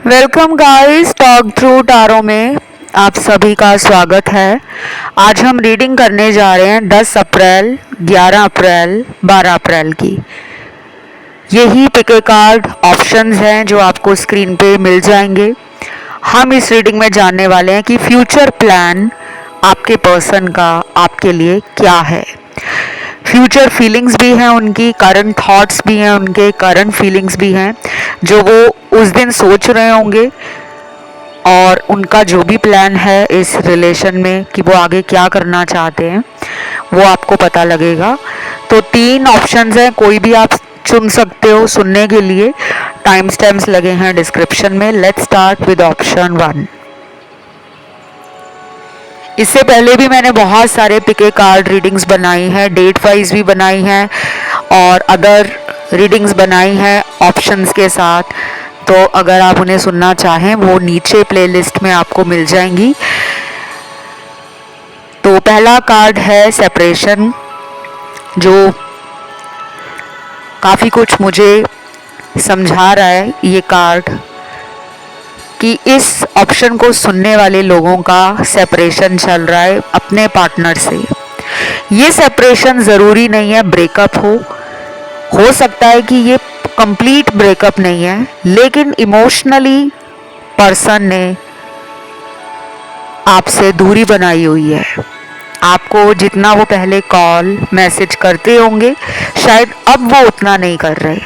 Welcome guys, talk through tarot में आप सभी का स्वागत है। आज हम रीडिंग करने जा रहे हैं 10 अप्रैल, 11 अप्रैल, 12 अप्रैल की। यही पिक ए कार्ड ऑप्शंस हैं जो आपको स्क्रीन पे मिल जाएंगे। हम इस रीडिंग में जानने वाले हैं कि फ्यूचर प्लान आपके पर्सन का आपके लिए क्या है। फ्यूचर फीलिंग्स भी हैं उनकी, करंट थॉट्स भी हैं उनके, करंट फीलिंग्स भी हैं जो वो उस दिन सोच रहे होंगे, और उनका जो भी प्लान है इस रिलेशन में कि वो आगे क्या करना चाहते हैं वो आपको पता लगेगा। तो 3 ऑप्शंस हैं, कोई भी आप चुन सकते हो सुनने के लिए। टाइम स्टैम्प्स लगे हैं डिस्क्रिप्शन में। Let's start with option 1। इससे पहले भी मैंने बहुत सारे पिके कार्ड रीडिंग्स बनाई हैं, डेट वाइज भी बनाई हैं और अदर रीडिंग्स बनाई हैं ऑप्शंस के साथ। तो अगर आप उन्हें सुनना चाहें वो नीचे प्लेलिस्ट में आपको मिल जाएंगी। तो पहला कार्ड है सेपरेशन, जो काफ़ी कुछ मुझे समझा रहा है ये कार्ड कि इस ऑप्शन को सुनने वाले लोगों का सेपरेशन चल रहा है अपने पार्टनर से। ये सेपरेशन ज़रूरी नहीं है ब्रेकअप हो सकता है कि ये कंप्लीट ब्रेकअप नहीं है, लेकिन इमोशनली पर्सन ने आपसे दूरी बनाई हुई है। आपको जितना वो पहले कॉल मैसेज करते होंगे शायद अब वो उतना नहीं कर रहे।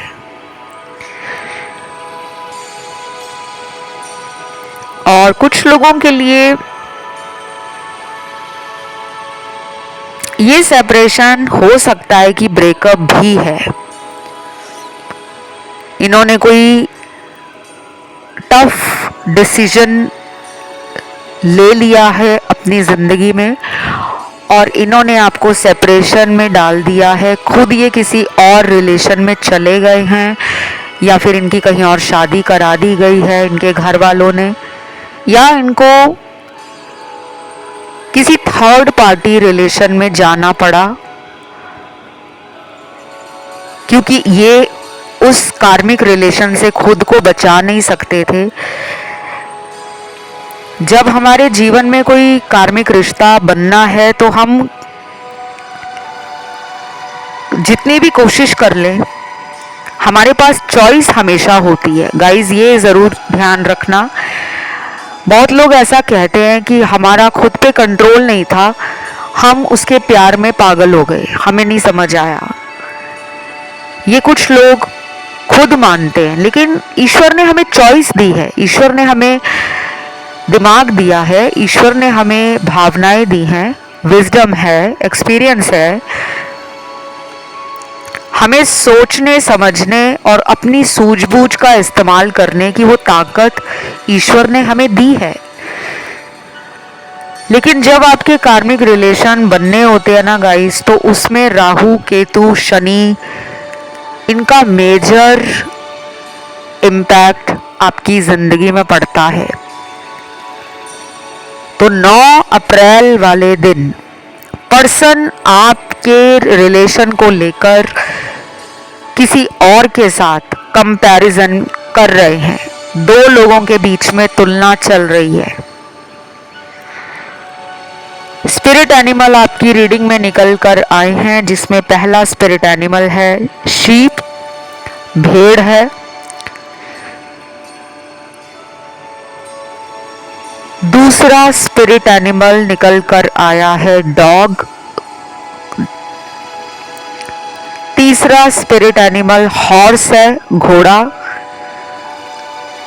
और कुछ लोगों के लिए ये सेपरेशन हो सकता है कि ब्रेकअप भी है। इन्होंने कोई टफ डिसीजन ले लिया है अपनी ज़िंदगी में और इन्होंने आपको सेपरेशन में डाल दिया है। खुद ये किसी और रिलेशन में चले गए हैं या फिर इनकी कहीं और शादी करा दी गई है इनके घर वालों ने, या इनको किसी थर्ड पार्टी रिलेशन में जाना पड़ा क्योंकि ये उस कार्मिक रिलेशन से खुद को बचा नहीं सकते थे। जब हमारे जीवन में कोई कार्मिक रिश्ता बनना है तो हम जितनी भी कोशिश कर लें हमारे पास चॉइस हमेशा होती है। गाइस, ये ज़रूर ध्यान रखना। बहुत लोग ऐसा कहते हैं कि हमारा खुद पे कंट्रोल नहीं था, हम उसके प्यार में पागल हो गए, हमें नहीं समझ आया। ये कुछ लोग खुद मानते हैं, लेकिन ईश्वर ने हमें चॉइस दी है, ईश्वर ने हमें दिमाग दिया है, ईश्वर ने हमें भावनाएं दी हैं, विजडम है, एक्सपीरियंस है। हमें सोचने समझने और अपनी सूझबूझ का इस्तेमाल करने की वो ताकत ईश्वर ने हमें दी है। लेकिन जब आपके कार्मिक रिलेशन बनने होते हैं ना गाइस, तो उसमें राहु, केतु, शनि, इनका मेजर इम्पैक्ट आपकी ज़िंदगी में पड़ता है। तो 9 अप्रैल वाले दिन पर्सन आपके रिलेशन को लेकर किसी और के साथ कंपैरिजन कर रहे हैं। 2 लोगों के बीच में तुलना चल रही है। स्पिरिट एनिमल आपकी रीडिंग में निकल कर आए हैं, जिसमें पहला स्पिरिट एनिमल है शीप, भेड़ है। दूसरा स्पिरिट एनिमल निकल कर आया है डॉग। तीसरा स्पिरिट एनिमल हॉर्स है, घोड़ा।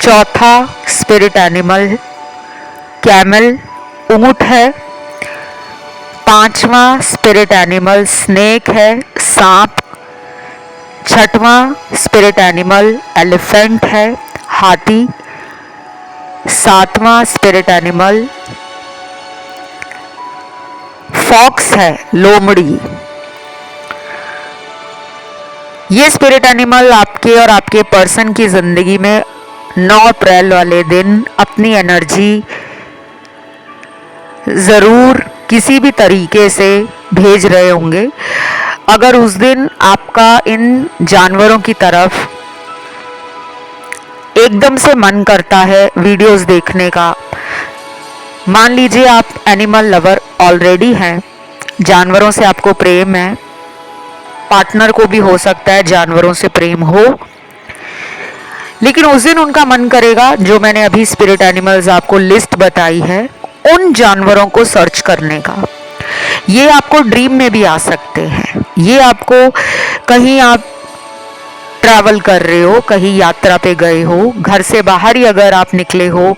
चौथा स्पिरिट एनिमल कैमल, ऊंट है। पांचवा स्पिरिट एनिमल स्नेक है, सांप। छठवां स्पिरिट एनिमल एलिफेंट है, हाथी। सातवां स्पिरिट एनिमल फॉक्स है, लोमड़ी। ये स्पिरिट एनिमल आपके और आपके पर्सन की ज़िंदगी में 9 अप्रैल वाले दिन अपनी एनर्जी ज़रूर किसी भी तरीके से भेज रहे होंगे। अगर उस दिन आपका इन जानवरों की तरफ एकदम से मन करता है वीडियोस देखने का। मान लीजिए आप एनिमल लवर ऑलरेडी हैं, जानवरों से आपको प्रेम है, पार्टनर को भी हो सकता है जानवरों से प्रेम हो, लेकिन उस दिन उनका मन करेगा, जो मैंने अभी स्पिरिट एनिमल्स आपको लिस्ट बताई है, उन जानवरों को सर्च करने का। ये आपको ड्रीम में भी आ सकते हैं। ये आपको कहीं आप ट्रैवल कर रहे हो, कहीं यात्रा पे गए हो, घर से बाहर ही अगर आप निकले हो,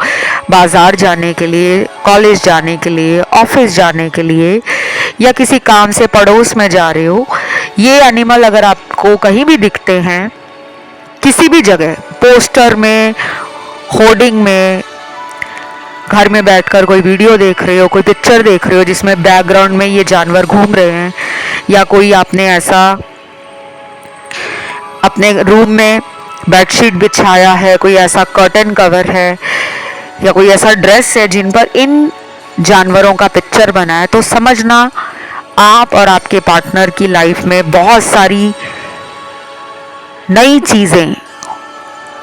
बाजार जाने के लिए, कॉलेज जाने के लिए, ऑफिस जाने के लिए, या किसी काम से पड़ोस में जा रहे हो, ये एनिमल अगर आपको कहीं भी दिखते हैं, किसी भी जगह, पोस्टर में, होर्डिंग में, घर में बैठकर कोई वीडियो देख रहे हो, कोई पिक्चर देख रहे हो जिसमें बैकग्राउंड में ये जानवर घूम रहे हैं, या कोई आपने ऐसा अपने रूम में बेडशीट बिछाया है, कोई ऐसा कर्टन कवर है, या कोई ऐसा ड्रेस है जिन पर इन जानवरों का पिक्चर बना है, तो समझना आप और आपके पार्टनर की लाइफ में बहुत सारी नई चीज़ें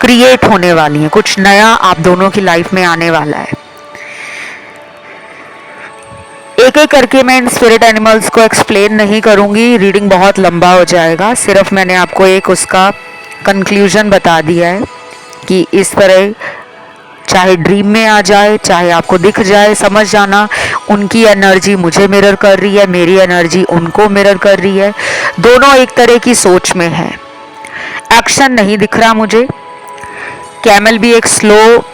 क्रिएट होने वाली हैं, कुछ नया आप दोनों की लाइफ में आने वाला है। एक एक करके मैं इन स्पिरिट एनिमल्स को एक्सप्लेन नहीं करूंगी, रीडिंग बहुत लंबा हो जाएगा। सिर्फ मैंने आपको एक उसका कंक्लूजन बता दिया है कि इस तरह चाहे ड्रीम में आ जाए, चाहे आपको दिख जाए, समझ जाना उनकी एनर्जी मुझे मिरर कर रही है, मेरी एनर्जी उनको मिरर कर रही है, दोनों एक तरह की सोच में है। एक्शन नहीं दिख रहा मुझे। कैमल भी एक स्लो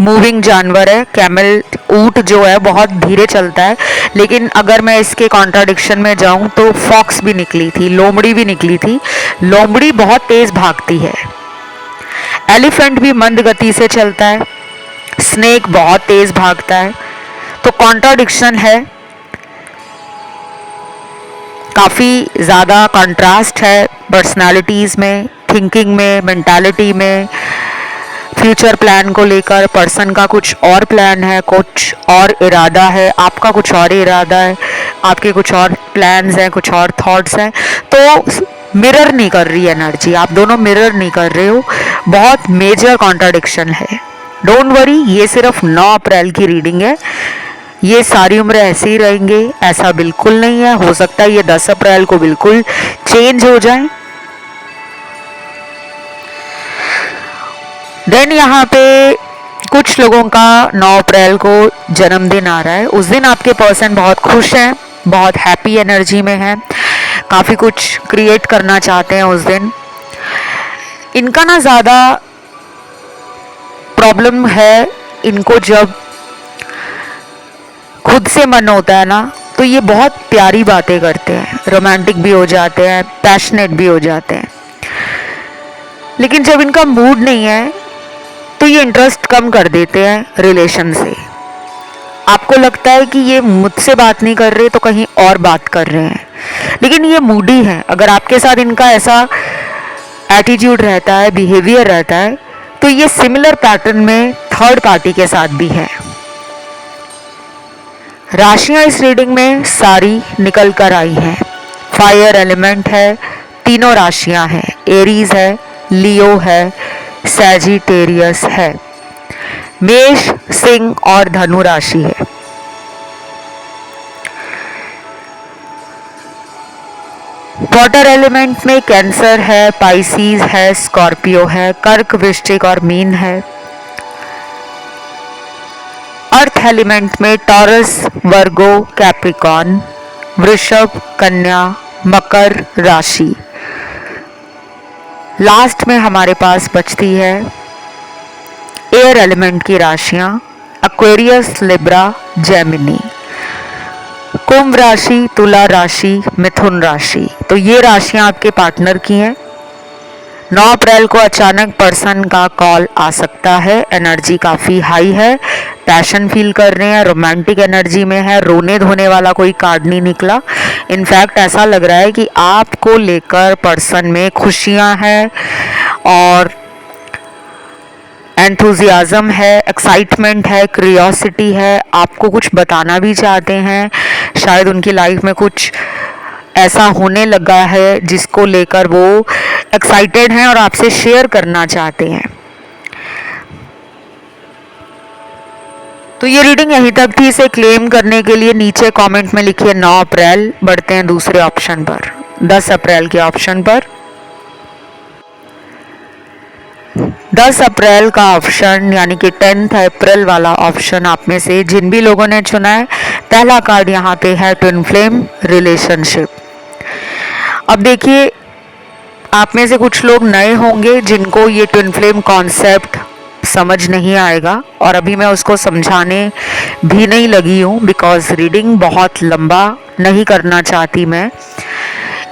मूविंग जानवर है। कैमल, ऊंट जो है बहुत धीरे चलता है, लेकिन अगर मैं इसके कॉन्ट्राडिक्शन में जाऊं तो फॉक्स भी निकली थी, लोमड़ी भी निकली थी। लोमड़ी बहुत तेज भागती है। एलिफेंट भी मंद गति से चलता है। स्नेक बहुत तेज भागता है। तो कॉन्ट्राडिक्शन है, काफ़ी ज़्यादा कंट्रास्ट है पर्सनालिटीज़ में, थिंकिंग में, मेंटालिटी में, फ्यूचर प्लान को लेकर। पर्सन का कुछ और प्लान है, कुछ और इरादा है, आपका कुछ और इरादा है, आपके कुछ और प्लान्स हैं, कुछ और थॉट्स हैं। तो मिरर नहीं कर रही एनर्जी, आप दोनों मिरर नहीं कर रहे हो। बहुत मेजर कॉन्ट्राडिक्शन है। डोंट वरी, ये सिर्फ 9 अप्रैल की रीडिंग है, ये सारी उम्र ऐसे ही रहेंगे ऐसा बिल्कुल नहीं है। हो सकता है ये 10 अप्रैल को बिल्कुल चेंज हो जाए। देन यहाँ पे कुछ लोगों का 9 अप्रैल को जन्मदिन आ रहा है। उस दिन आपके पर्सन बहुत खुश हैं, बहुत हैप्पी एनर्जी में हैं, काफ़ी कुछ क्रिएट करना चाहते हैं उस दिन। इनका ना ज़्यादा प्रॉब्लम है, इनको जब खुद से मन होता है ना, तो ये बहुत प्यारी बातें करते हैं, रोमांटिक भी हो जाते हैं, पैशनेट भी हो जाते हैं। लेकिन जब इनका मूड नहीं है तो ये इंटरेस्ट कम कर देते हैं रिलेशन से। आपको लगता है कि ये मुझसे बात नहीं कर रहे तो कहीं और बात कर रहे हैं, लेकिन ये मूडी है। अगर आपके साथ इनका ऐसा एटीट्यूड रहता है, बिहेवियर रहता है, तो ये सिमिलर पैटर्न में थर्ड पार्टी के साथ भी है। राशियां इस रीडिंग में सारी निकल कर आई हैं। फायर एलिमेंट है, तीनों राशियां हैं, एरीज है, लियो है, सैजिटेरियस है, मेष, सिंह और धनु राशि है। वाटर एलिमेंट में कैंसर है, पाइसीज है, स्कॉर्पियो है, कर्क, वृश्चिक और मीन है। अर्थ एलिमेंट में टॉरस, वर्गो, कैप्रिकॉन, वृषभ, कन्या, मकर राशि। लास्ट में हमारे पास बचती है एयर एलिमेंट की राशियां, एक्वेरियस, लिब्रा, जेमिनी। कुंभ राशि, तुला राशि, मिथुन राशि। तो ये राशियां आपके पार्टनर की हैं। 9 अप्रैल को अचानक पर्सन का कॉल आ सकता है। एनर्जी काफ़ी हाई है, पैशन फील कर रहे हैं, रोमांटिक एनर्जी में है। रोने धोने वाला कोई कार्ड नहीं निकला। इनफैक्ट ऐसा लग रहा है कि आपको लेकर पर्सन में खुशियां हैं और एंथुजियाज्म है, एक्साइटमेंट है, क्यूरियोसिटी है। आपको कुछ बताना भी चाहते हैं, शायद उनकी लाइफ में कुछ ऐसा होने लगा है जिसको लेकर वो एक्साइटेड हैं और आपसे शेयर करना चाहते हैं। तो ये रीडिंग यहीं तक थी। इसे क्लेम करने के लिए नीचे कमेंट में लिखिए 9 अप्रैल। बढ़ते हैं दूसरे ऑप्शन पर, 10 अप्रैल के ऑप्शन पर। 10 अप्रैल का ऑप्शन यानी कि 10 अप्रैल वाला ऑप्शन आप में से जिन भी लोगों ने चुना है, पहला कार्ड यहाँ पे है ट्विन फ्लेम रिलेशनशिप। अब देखिए, आप में से कुछ लोग नए होंगे जिनको ये ट्विन फ्लेम कॉन्सेप्ट समझ नहीं आएगा, और अभी मैं उसको समझाने भी नहीं लगी हूँ बिकॉज रीडिंग बहुत लंबा नहीं करना चाहती। मैं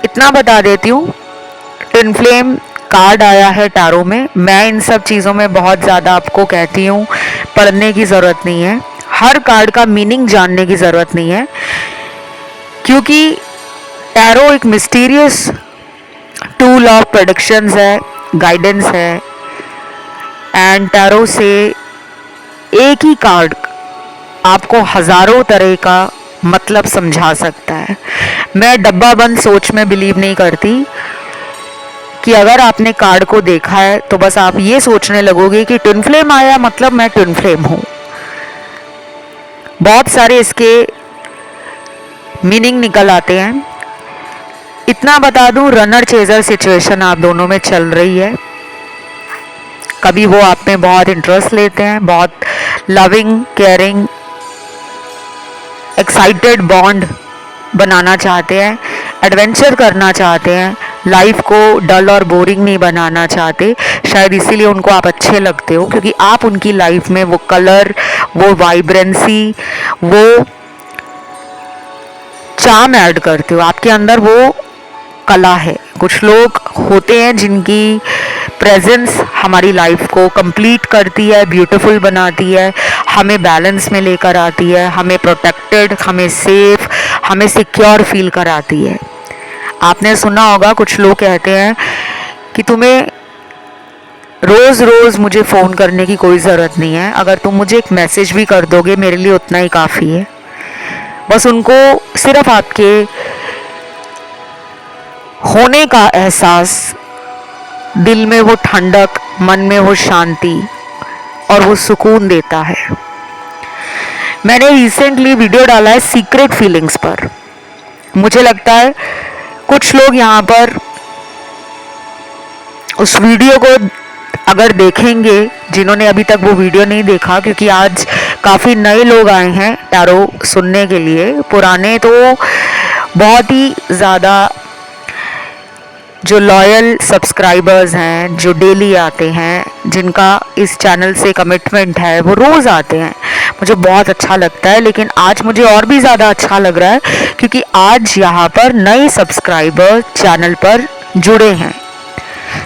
इतना बता देती हूँ, ट्विन फ्लेम कार्ड आया है टैरो में। मैं इन सब चीज़ों में बहुत ज़्यादा आपको कहती हूँ पढ़ने की ज़रूरत नहीं है, हर कार्ड का मीनिंग जानने की ज़रूरत नहीं है, क्योंकि टैरो एक मिस्टीरियस टूल ऑफ प्रेडिक्शंस है, गाइडेंस है। एंड टैरो से एक ही कार्ड आपको हज़ारों तरह का मतलब समझा सकता है। मैं डब्बा बंद सोच में बिलीव नहीं करती कि अगर आपने कार्ड को देखा है तो बस आप ये सोचने लगोगे कि ट्विन फ्लेम आया मतलब मैं ट्विन फ्लेम हूँ। बहुत सारे इसके मीनिंग निकल आते हैं। इतना बता दूं, रनर चेजर सिचुएशन आप दोनों में चल रही है। कभी वो आप में बहुत इंटरेस्ट लेते हैं, बहुत लविंग, केयरिंग, एक्साइटेड बॉन्ड बनाना चाहते हैं, एडवेंचर करना चाहते हैं, लाइफ को डल और बोरिंग नहीं बनाना चाहते। शायद इसीलिए उनको आप अच्छे लगते हो, क्योंकि आप उनकी लाइफ में वो कलर, वो वाइब्रेंसी, वो चार्म ऐड करते हो। आपके अंदर वो कला है। कुछ लोग होते हैं जिनकी प्रेजेंस हमारी लाइफ को कंप्लीट करती है, ब्यूटीफुल बनाती है, हमें बैलेंस में लेकर आती है, हमें प्रोटेक्टेड, हमें सेफ, हमें सिक्योर फील कराती है। आपने सुना होगा कुछ लोग कहते हैं कि तुम्हें रोज़ रोज़ मुझे फ़ोन करने की कोई ज़रूरत नहीं है, अगर तुम मुझे एक मैसेज भी कर दोगे मेरे लिए उतना ही काफ़ी है। बस उनको सिर्फ आपके होने का एहसास, दिल में वो ठंडक, मन में वो शांति और वो सुकून देता है। मैंने रिसेंटली वीडियो डाला है सीक्रेट फीलिंग्स पर। मुझे लगता है कुछ लोग यहाँ पर उस वीडियो को अगर देखेंगे, जिन्होंने अभी तक वो वीडियो नहीं देखा, क्योंकि आज काफ़ी नए लोग आए हैं टैरो सुनने के लिए। पुराने तो बहुत ही ज़्यादा जो लॉयल सब्सक्राइबर्स हैं, जो डेली आते हैं, जिनका इस चैनल से कमिटमेंट है, वो रोज़ आते हैं, मुझे बहुत अच्छा लगता है। लेकिन आज मुझे और भी ज़्यादा अच्छा लग रहा है क्योंकि आज यहाँ पर नए सब्सक्राइबर चैनल पर जुड़े हैं,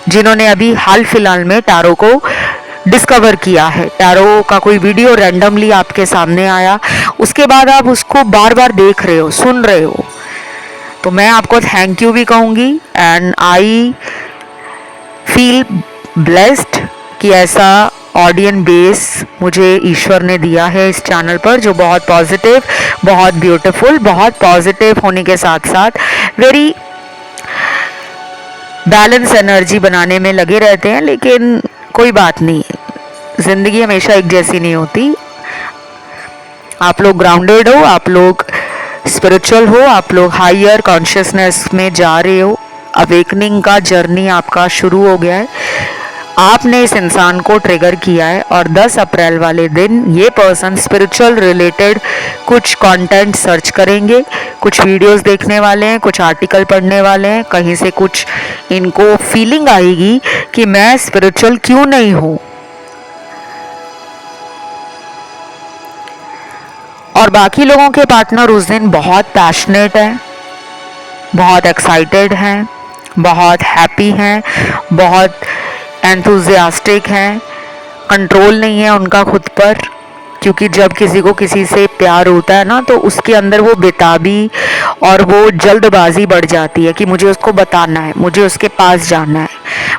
जिन्होंने अभी हाल फिलहाल में टैरो को डिस्कवर किया है। टैरो का कोई वीडियो रैंडमली आपके सामने आया, उसके बाद आप उसको बार बार देख रहे हो, सुन रहे हो, तो मैं आपको थैंक यू भी कहूँगी। एंड आई फील ब्लेस्ड कि ऐसा ऑडियंस बेस मुझे ईश्वर ने दिया है इस चैनल पर, जो बहुत पॉजिटिव, बहुत ब्यूटीफुल, बहुत पॉजिटिव होने के साथ साथ वेरी बैलेंस एनर्जी बनाने में लगे रहते हैं। लेकिन कोई बात नहीं, ज़िंदगी हमेशा एक जैसी नहीं होती। आप लोग ग्राउंडेड हो, आप लोग स्पिरिचुअल हो, आप लोग हायर कॉन्शियसनेस में जा रहे हो, अवेकनिंग का जर्नी आपका शुरू हो गया है। आपने इस इंसान को ट्रिगर किया है और 10 अप्रैल वाले दिन ये पर्सन स्पिरिचुअल रिलेटेड कुछ कंटेंट सर्च करेंगे, कुछ वीडियोस देखने वाले हैं, कुछ आर्टिकल पढ़ने वाले हैं, कहीं से कुछ इनको फीलिंग आएगी कि मैं स्पिरिचुअल क्यों नहीं हूँ। और बाकी लोगों के पार्टनर उस दिन बहुत पैशनेट हैं, बहुत एक्साइटेड हैं, बहुत हैप्पी हैं, बहुत एंथुजियास्टिक हैं, कंट्रोल नहीं है उनका खुद पर, क्योंकि जब किसी को किसी से प्यार होता है ना, तो उसके अंदर वो बेताबी और वो जल्दबाजी बढ़ जाती है कि मुझे उसको बताना है, मुझे उसके पास जाना है,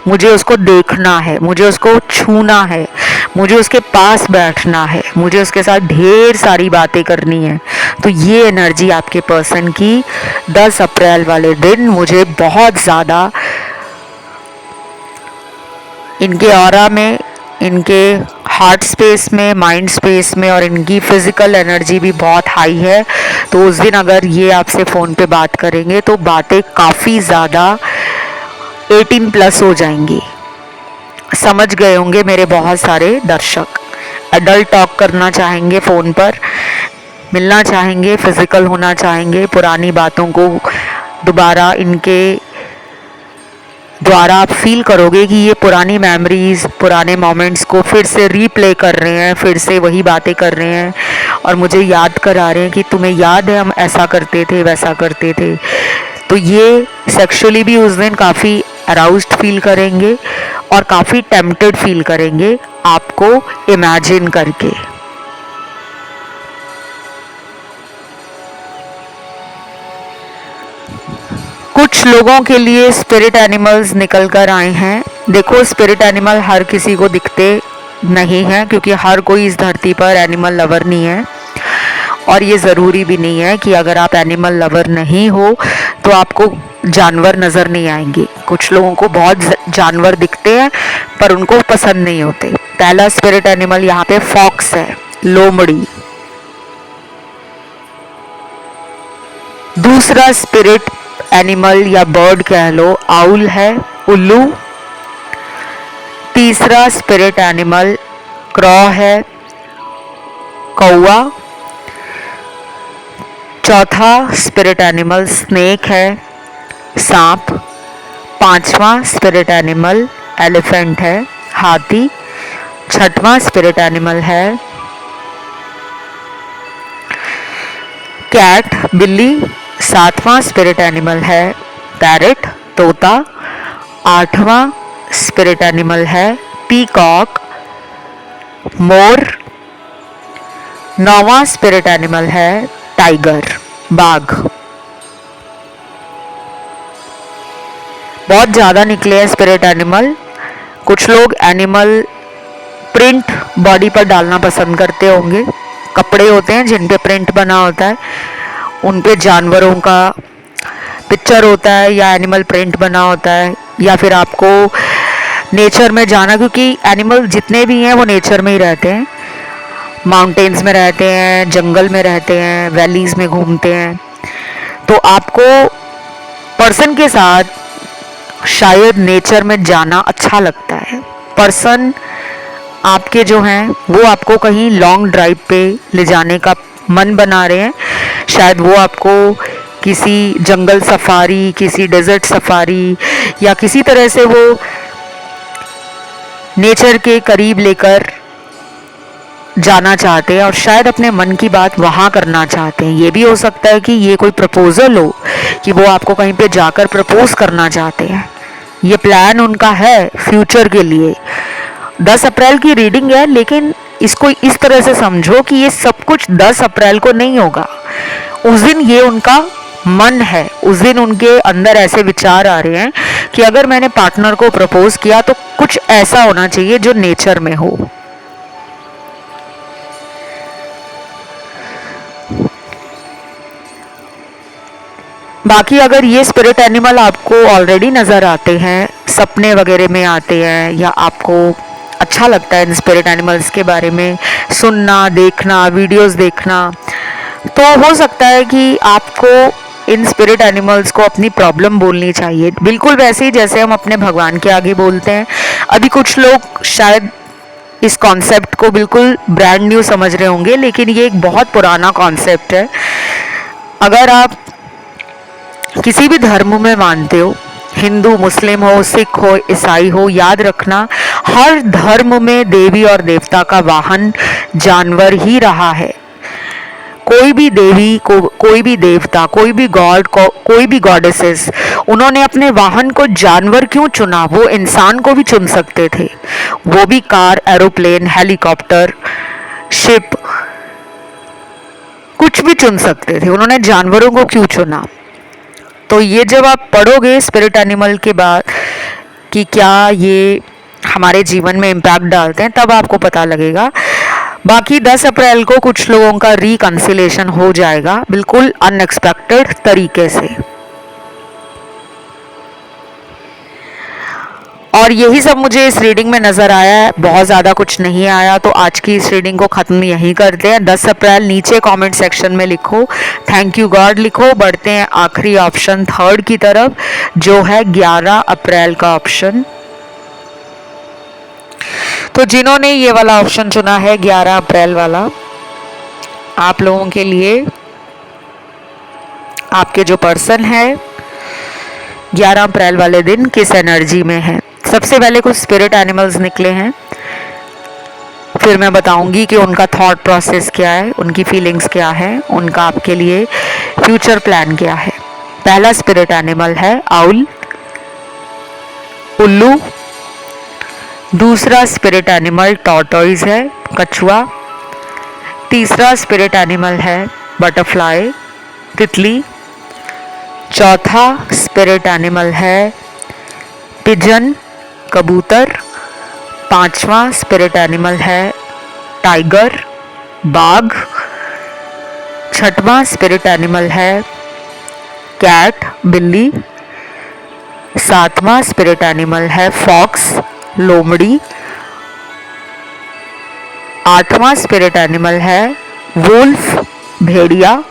मुझे उसको देखना है, मुझे उसको छूना है, मुझे उसके पास बैठना है, मुझे उसके साथ ढेर सारी बातें करनी है। तो ये एनर्जी आपके पर्सन की 10 अप्रैल वाले दिन मुझे बहुत ज़्यादा इनके ऑरा में, इनके हार्ट स्पेस में, माइंड स्पेस में, और इनकी फिजिकल एनर्जी भी बहुत हाई है। तो उस दिन अगर ये आपसे फ़ोन पे बात करेंगे तो बातें काफ़ी ज़्यादा 18+ हो जाएंगी। समझ गए होंगे मेरे बहुत सारे दर्शक। एडल्ट टॉक करना चाहेंगे, फ़ोन पर मिलना चाहेंगे, फिजिकल होना चाहेंगे, पुरानी बातों को दोबारा इनके द्वारा आप फील करोगे कि ये पुरानी मेमोरीज, पुराने मोमेंट्स को फिर से रीप्ले कर रहे हैं, फिर से वही बातें कर रहे हैं और मुझे याद करा रहे हैं कि तुम्हें याद है हम ऐसा करते थे, वैसा करते थे। तो ये सेक्सुअली भी उस दिन काफ़ी अराउज्ड फील करेंगे और काफ़ी टेम्प्टेड फील करेंगे आपको इमेजिन करके। कुछ लोगों के लिए स्पिरिट एनिमल्स निकल कर आए हैं। देखो, स्पिरिट एनिमल हर किसी को दिखते नहीं हैं, क्योंकि हर कोई इस धरती पर एनिमल लवर नहीं है, और ये ज़रूरी भी नहीं है कि अगर आप एनिमल लवर नहीं हो तो आपको जानवर नज़र नहीं आएंगे। कुछ लोगों को बहुत जानवर दिखते हैं पर उनको पसंद नहीं होते। पहला स्पिरिट एनिमल यहाँ पे फॉक्स है, लोमड़ी। दूसरा स्पिरिट एनिमल या बर्ड कह लो, आउल है, उल्लू। तीसरा स्पिरिट एनिमल क्रॉ है, कौवा। चौथा स्पिरिट एनिमल स्नेक है, सांप। पांचवा स्पिरिट एनिमल एलिफेंट है, हाथी। छठवां स्पिरिट एनिमल है कैट, बिल्ली। सातवां स्पिरिट एनिमल है पैरट, तोता। आठवां स्पिरिट एनिमल है पीकॉक, मोर। नौवां स्पिरिट एनिमल है टाइगर, बाघ। बहुत ज़्यादा निकले हैं स्पिरिट एनिमल। कुछ लोग एनिमल प्रिंट बॉडी पर डालना पसंद करते होंगे। कपड़े होते हैं जिन पे प्रिंट बना होता है, उन पे जानवरों का पिक्चर होता है या एनिमल प्रिंट बना होता है। या फिर आपको नेचर में जाना, क्योंकि एनिमल जितने भी हैं वो नेचर में ही रहते हैं, माउंटेन्स में रहते हैं, जंगल में रहते हैं, वैलीज में घूमते हैं। तो आपको पर्सन के साथ शायद नेचर में जाना अच्छा लगता है। पर्सन आपके जो हैं वो आपको कहीं लॉन्ग ड्राइव पे ले जाने का मन बना रहे हैं। शायद वो आपको किसी जंगल सफारी, किसी डेजर्ट सफारी या किसी तरह से वो नेचर के करीब लेकर जाना चाहते हैं और शायद अपने मन की बात वहाँ करना चाहते हैं। ये भी हो सकता है कि ये कोई प्रपोजल हो, कि वो आपको कहीं पे जाकर प्रपोज करना चाहते हैं। ये प्लान उनका है फ्यूचर के लिए। 10 अप्रैल की रीडिंग है, लेकिन इसको इस तरह से समझो कि ये सब कुछ 10 अप्रैल को नहीं होगा। उस दिन ये उनका मन है, उस दिन उनके अंदर ऐसे विचार आ रहे हैं कि अगर मैंने पार्टनर को प्रपोज किया तो कुछ ऐसा होना चाहिए जो नेचर में हो। बाकी अगर ये स्पिरिट एनिमल आपको ऑलरेडी नज़र आते हैं, सपने वगैरह में आते हैं, या आपको अच्छा लगता है इन स्पिरिट एनिमल्स के बारे में सुनना, देखना, वीडियोस देखना, तो हो सकता है कि आपको इन स्पिरिट एनिमल्स को अपनी प्रॉब्लम बोलनी चाहिए, बिल्कुल वैसे ही जैसे हम अपने भगवान के आगे बोलते हैं। अभी कुछ लोग शायद इस कॉन्सेप्ट को बिल्कुल ब्रांड न्यू समझ रहे होंगे, लेकिन ये एक बहुत पुराना कॉन्सेप्ट है। अगर आप किसी भी धर्म में मानते हो, हिंदू, मुस्लिम हो, सिख हो, ईसाई हो, याद रखना हर धर्म में देवी और देवता का वाहन जानवर ही रहा है। कोई भी देवी को, कोई भी देवता, कोई भी गॉड को, कोई भी गॉडेसेस, उन्होंने अपने वाहन को जानवर क्यों चुना? वो इंसान को भी चुन सकते थे, वो भी कार, एरोप्लेन, हेलीकॉप्टर, शिप, कुछ भी चुन सकते थे। उन्होंने जानवरों को क्यों चुना? तो ये जब आप पढ़ोगे स्पिरिट एनिमल के बाद कि क्या ये हमारे जीवन में इम्पैक्ट डालते हैं, तब आपको पता लगेगा। बाकी 10 अप्रैल को कुछ लोगों का रिकंसिलेशन हो जाएगा, बिल्कुल अनएक्सपेक्टेड तरीके से। और यही सब मुझे इस रीडिंग में नज़र आया है, बहुत ज़्यादा कुछ नहीं आया। तो आज की इस रीडिंग को ख़त्म यहीं करते हैं। 10 अप्रैल नीचे कमेंट सेक्शन में लिखो, थैंक यू गॉड लिखो। बढ़ते हैं आखिरी ऑप्शन थर्ड की तरफ, जो है 11 अप्रैल का ऑप्शन। तो जिन्होंने ये वाला ऑप्शन चुना है 11 अप्रैल वाला, आप लोगों के लिए आपके जो पर्सन है 11 अप्रैल वाले दिन किस एनर्जी में है। सबसे पहले कुछ स्पिरिट एनिमल्स निकले हैं, फिर मैं बताऊंगी कि उनका थॉट प्रोसेस क्या है, उनकी फीलिंग्स क्या है, उनका आपके लिए फ्यूचर प्लान क्या है। पहला स्पिरिट एनिमल है आउल, उल्लू। दूसरा स्पिरिट एनिमल टॉर्टोइज है, कछुआ। तीसरा स्पिरिट एनिमल है बटरफ्लाई, तितली। चौथा स्पिरिट एनिमल है पिजन, कबूतर। पांचवा स्पिरिट एनिमल है टाइगर, बाघ। छठवां स्पिरिट एनिमल है कैट, बिल्ली। सातवां स्पिरिट एनिमल है फॉक्स, लोमड़ी। आठवां स्पिरिट एनिमल है वुल्फ, भेड़िया।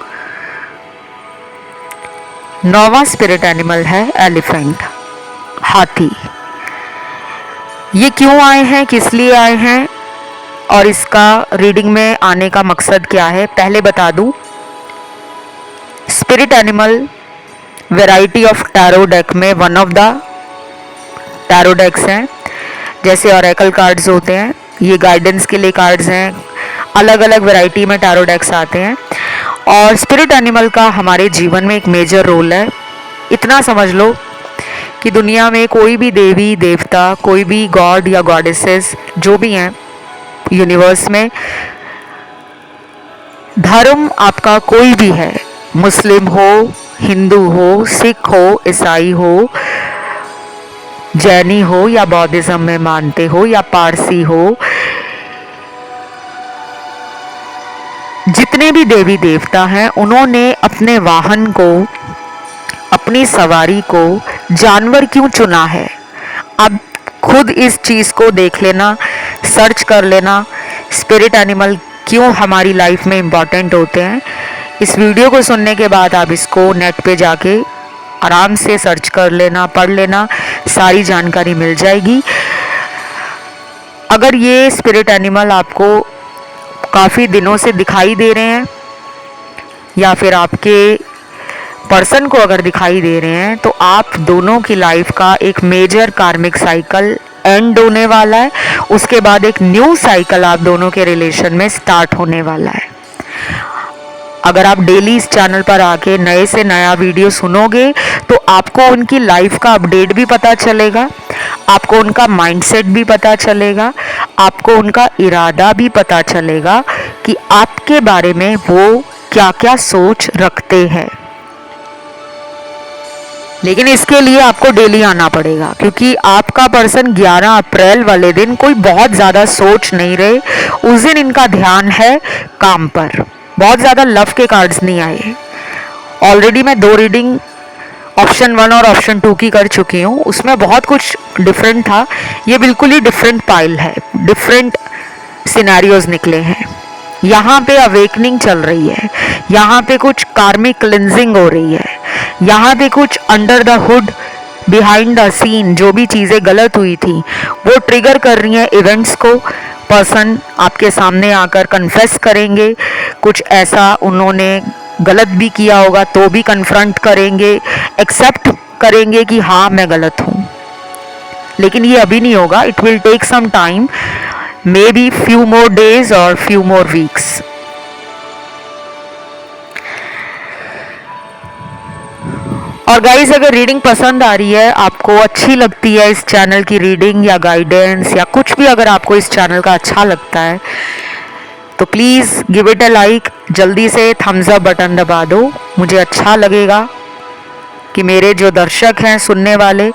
नौवां स्पिरिट एनिमल है एलिफेंट, हाथी। ये क्यों आए हैं, किस लिए आए हैं और इसका रीडिंग में आने का मकसद क्या है, पहले बता दूं। Spirit animal variety of tarot deck में वन ऑफ द टैरो डेक्स हैं। जैसे ऑरेकल कार्ड्स होते हैं, ये गाइडेंस के लिए कार्ड्स हैं। अलग अलग वैरायटी में टैरो डेक्स आते हैं और स्पिरिट एनिमल का हमारे जीवन में एक मेजर रोल है। इतना समझ लो कि दुनिया में कोई भी देवी देवता, कोई भी गॉड या गॉडेसेस जो भी हैं यूनिवर्स में, धर्म आपका कोई भी है, मुस्लिम हो, हिंदू हो, सिख हो, ईसाई हो, जैनी हो या बौद्धिज्म में मानते हो या पारसी हो, जितने भी देवी देवता हैं उन्होंने अपने वाहन को, अपनी सवारी को जानवर क्यों चुना है। अब खुद इस चीज़ को देख लेना, सर्च कर लेना, स्पिरिट एनिमल क्यों हमारी लाइफ में इम्पॉर्टेंट होते हैं। इस वीडियो को सुनने के बाद आप इसको नेट पे जाके आराम से सर्च कर लेना, पढ़ लेना, सारी जानकारी मिल जाएगी। अगर ये स्पिरिट एनिमल आपको काफ़ी दिनों से दिखाई दे रहे हैं या फिर आपके पर्सन को अगर दिखाई दे रहे हैं, तो आप दोनों की लाइफ का एक मेजर कार्मिक साइकिल एंड होने वाला है। उसके बाद एक न्यू साइकिल आप दोनों के रिलेशन में स्टार्ट होने वाला है। अगर आप डेली इस चैनल पर आके नए से नया वीडियो सुनोगे तो आपको उनकी लाइफ का अपडेट भी पता चलेगा, आपको उनका माइंडसेट भी पता चलेगा, आपको उनका इरादा भी पता चलेगा कि आपके बारे में वो क्या क्या सोच रखते हैं। लेकिन इसके लिए आपको डेली आना पड़ेगा, क्योंकि आपका पर्सन 11 अप्रैल वाले दिन कोई बहुत ज़्यादा सोच नहीं रहे। उस दिन इनका ध्यान है काम पर। बहुत ज़्यादा लव के कार्ड्स नहीं आए। ऑलरेडी मैं 2 रीडिंग ऑप्शन 1 और ऑप्शन 2 की कर चुकी हूँ, उसमें बहुत कुछ डिफरेंट था। ये बिल्कुल ही डिफरेंट पाइल है, डिफरेंट सिनेरियोज निकले हैं। यहाँ पे अवेकनिंग चल रही है, यहाँ पे कुछ कार्मिक क्लिंजिंग हो रही है, यहाँ पे कुछ under the hood, behind the scene जो भी चीज़ें गलत हुई थी वो ट्रिगर कर रही हैं इवेंट्स को। पर्सन आपके सामने आकर कन्फेस करेंगे, कुछ ऐसा उन्होंने गलत भी किया होगा तो भी कन्फ्रंट करेंगे, एक्सेप्ट करेंगे कि हाँ मैं गलत हूँ। लेकिन ये अभी नहीं होगा, it will take some time, may be few more days और फ्यू मोर वीक्स। और गाइज, अगर रीडिंग पसंद आ रही है, आपको अच्छी लगती है इस चैनल की रीडिंग या गाइडेंस या कुछ भी, अगर आपको इस चैनल का अच्छा लगता है तो please give it a like. जल्दी से थम्स अप बटन दबा दो, मुझे अच्छा लगेगा कि मेरे जो दर्शक हैं, सुनने वाले,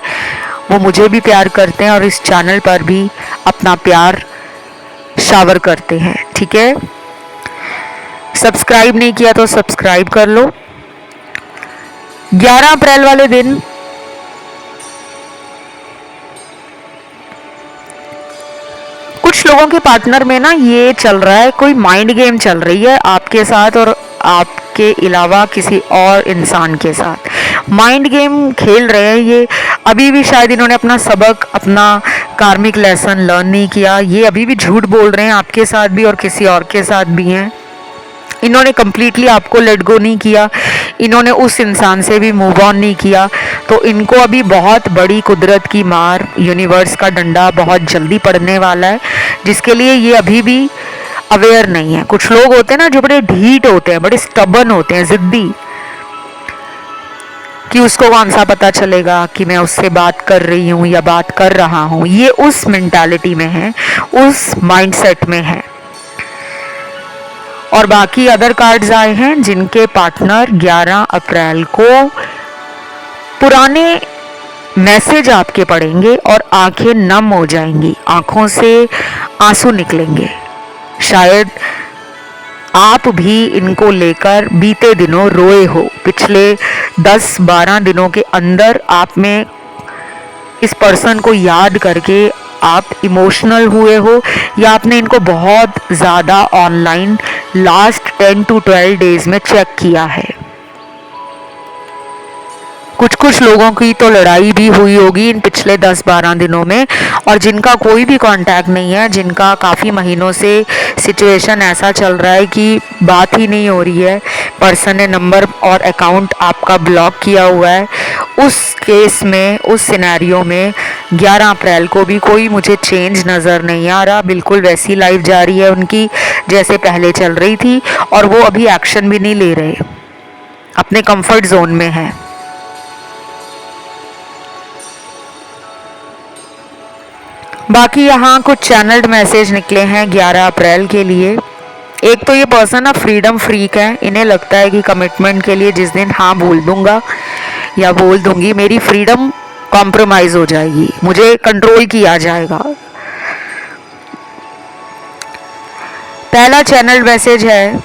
वो मुझे भी प्यार करते हैं और इस चैनल पर भी अपना प्यार शावर करते हैं। ठीक है, सब्सक्राइब नहीं किया तो सब्सक्राइब कर लो। 11 अप्रैल वाले दिन कुछ लोगों के पार्टनर में ना ये चल रहा है, कोई माइंड गेम चल रही है आपके साथ और आपके अलावा किसी और इंसान के साथ माइंड गेम खेल रहे हैं ये। अभी भी शायद इन्होंने अपना सबक, अपना कार्मिक लेसन लर्न नहीं किया, ये अभी भी झूठ बोल रहे हैं आपके साथ भी और किसी और के साथ भी हैं। इन्होंने कम्प्लीटली आपको लेट गो नहीं किया, इन्होंने उस इंसान से भी मूव ऑन नहीं किया। तो इनको अभी बहुत बड़ी कुदरत की मार, यूनिवर्स का डंडा बहुत जल्दी पड़ने वाला है, जिसके लिए ये अभी भी अवेयर नहीं है। कुछ लोग होते हैं ना जो बड़े ढीठ होते हैं, बड़े स्टबन होते हैं, जिद्दी, कि उसको कौन सा पता चलेगा कि मैं उससे बात कर रही हूँ या बात कर रहा हूँ। ये उस मेंटालिटी में है, उस माइंडसेट में है। और बाकी अदर कार्ड्स आए हैं जिनके पार्टनर 11 अप्रैल को पुराने मैसेज आपके पढ़ेंगे और आंखें नम हो जाएंगी, आंखों से आंसू निकलेंगे। शायद आप भी इनको लेकर बीते दिनों रोए हो। पिछले 10-12 दिनों के अंदर आप में इस पर्सन को याद करके आप इमोशनल हुए हो, या आपने इनको बहुत ज़्यादा ऑनलाइन लास्ट 10 to 12 डेज में चेक किया है। कुछ कुछ लोगों की तो लड़ाई भी हुई होगी इन पिछले 10-12 दिनों में, और जिनका कोई भी कांटेक्ट नहीं है, जिनका काफ़ी महीनों से सिचुएशन ऐसा चल रहा है कि बात ही नहीं हो रही है, पर्सन ने नंबर और अकाउंट आपका ब्लॉक किया हुआ है, उस केस में, उस सिनेरियो में 11 अप्रैल को भी कोई मुझे चेंज नज़र नहीं आ रहा। बिल्कुल वैसी लाइफ जारी है उनकी जैसे पहले चल रही थी, और वो अभी एक्शन भी नहीं ले रहे, अपने कंफर्ट जोन में है। बाकी यहाँ कुछ चैनल्ड मैसेज निकले हैं 11 अप्रैल के लिए। एक तो ये पर्सन ना फ्रीडम फ्रीक है, इन्हें लगता है कि कमिटमेंट के लिए जिस दिन हाँ बोल दूंगा या बोल दूंगी, मेरी फ्रीडम कॉम्प्रोमाइज़ हो जाएगी, मुझे कंट्रोल किया जाएगा। पहला चैनल्ड मैसेज है,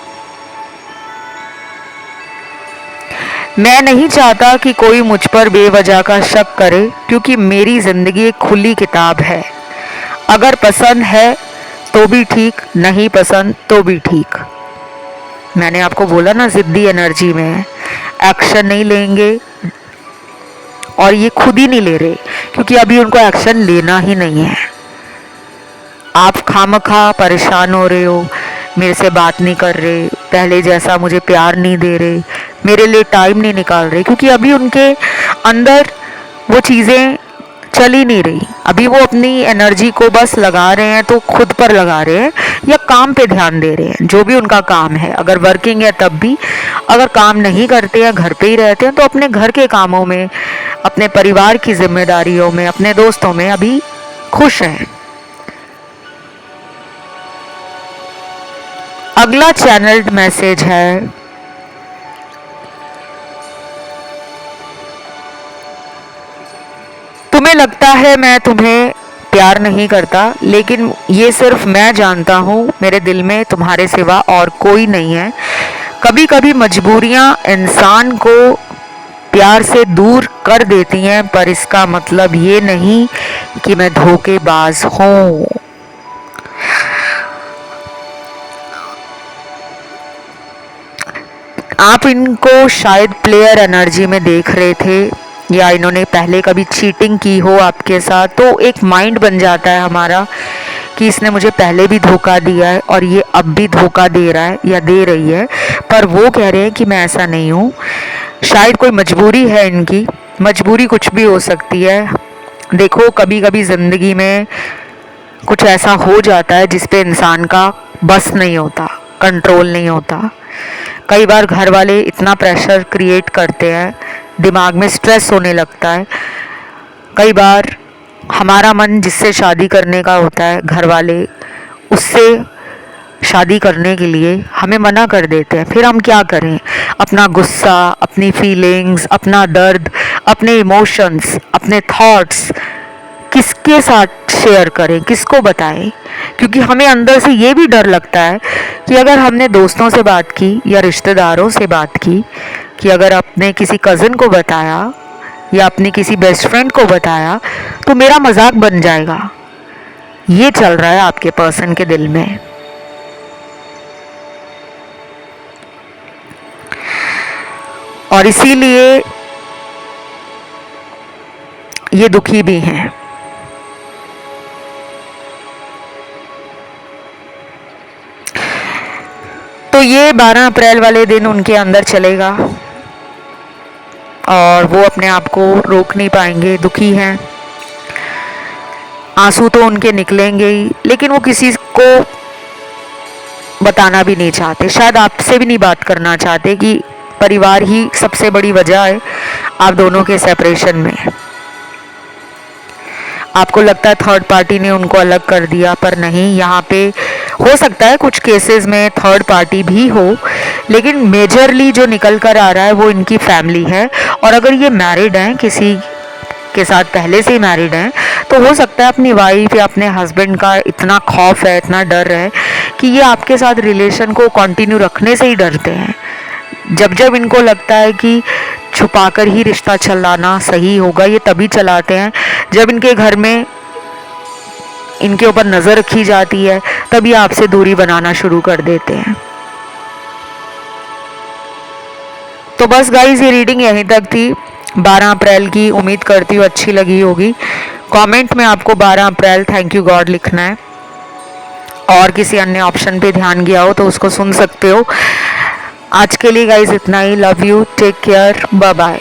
मैं नहीं चाहता कि कोई मुझ पर बेवजह का शक करे, क्योंकि मेरी ज़िंदगी एक खुली किताब है। अगर पसंद है तो भी ठीक, नहीं पसंद तो भी ठीक। मैंने आपको बोला ना, ज़िद्दी एनर्जी में है, एक्शन नहीं लेंगे, और ये खुद ही नहीं ले रहे क्योंकि अभी उनको एक्शन लेना ही नहीं है। आप खामखा परेशान हो रहे हो, मेरे से बात नहीं कर रहे, पहले जैसा मुझे प्यार नहीं दे रहे, मेरे लिए टाइम नहीं निकाल रहे, क्योंकि अभी उनके अंदर वो चीज़ें चल ही नहीं रही। अभी वो अपनी एनर्जी को बस लगा रहे हैं तो खुद पर लगा रहे हैं या काम पे ध्यान दे रहे हैं, जो भी उनका काम है। अगर वर्किंग है तब भी, अगर काम नहीं करते हैं, घर पे ही रहते हैं, तो अपने घर के कामों में, अपने परिवार की जिम्मेदारियों में, अपने दोस्तों में अभी खुश हैं। अगला चैनल्ड मैसेज है, तुम्हें लगता है मैं तुम्हें प्यार नहीं करता, लेकिन ये सिर्फ मैं जानता हूँ, मेरे दिल में तुम्हारे सिवा और कोई नहीं है। कभी कभी मजबूरियाँ इंसान को प्यार से दूर कर देती हैं, पर इसका मतलब ये नहीं कि मैं धोखेबाज हूँ। आप इनको शायद प्लेयर एनर्जी में देख रहे थे, या इन्होंने पहले कभी चीटिंग की हो आपके साथ, तो एक माइंड बन जाता है हमारा कि इसने मुझे पहले भी धोखा दिया है और ये अब भी धोखा दे रहा है या दे रही है। पर वो कह रहे हैं कि मैं ऐसा नहीं हूँ। शायद कोई मजबूरी है इनकी, मजबूरी कुछ भी हो सकती है। देखो, कभी कभी ज़िंदगी में कुछ ऐसा हो जाता है जिस पे इंसान का बस नहीं होता, कंट्रोल नहीं होता। कई बार घर वाले इतना प्रेशर क्रिएट करते हैं, दिमाग में स्ट्रेस होने लगता है। कई बार हमारा मन जिससे शादी करने का होता है, घर वाले उससे शादी करने के लिए हमें मना कर देते हैं। फिर हम क्या करें? अपना गुस्सा, अपनी फीलिंग्स, अपना दर्द, अपने इमोशंस, अपने थॉट्स किसके साथ शेयर करें, किसको बताएं? क्योंकि हमें अंदर से ये भी डर लगता है कि अगर हमने दोस्तों से बात की या रिश्तेदारों से बात की, कि अगर अपने किसी कज़न को बताया या अपनी किसी बेस्ट फ्रेंड को बताया तो मेरा मजाक बन जाएगा, ये चल रहा है आपके पर्सन के दिल में। और इसीलिए ये दुखी भी हैं। तो ये 12 अप्रैल वाले दिन उनके अंदर चलेगा और वो अपने आप को रोक नहीं पाएंगे, दुखी हैं। आंसू तो उनके निकलेंगे ही, लेकिन वो किसी को बताना भी नहीं चाहते, शायद आपसे भी नहीं बात करना चाहते कि परिवार ही सबसे बड़ी वजह है आप दोनों के सेपरेशन में। आपको लगता है थर्ड पार्टी ने उनको अलग कर दिया, पर नहीं। यहाँ पे हो सकता है कुछ केसेस में थर्ड पार्टी भी हो, लेकिन मेजरली जो निकल कर आ रहा है वो इनकी फैमिली है। और अगर ये मैरिड हैं, किसी के साथ पहले से ही मैरिड हैं, तो हो सकता है अपनी वाइफ या अपने हस्बैंड का इतना खौफ है, इतना डर है कि ये आपके साथ रिलेशन को कंटिन्यू रखने से ही डरते हैं। जब जब इनको लगता है कि छुपाकर ही रिश्ता चलाना सही होगा, ये तभी चलाते हैं जब इनके घर में इनके ऊपर नज़र रखी जाती है, तभी आपसे दूरी बनाना शुरू कर देते हैं। तो बस गाइस, ये रीडिंग यहीं तक थी 12 अप्रैल की। उम्मीद करती हूँ अच्छी लगी होगी। कमेंट में आपको 12 अप्रैल थैंक यू गॉड लिखना है, और किसी अन्य ऑप्शन पे ध्यान गया हो तो उसको सुन सकते हो। आज के लिए गाइस इतना ही। Love you, take care, bye bye.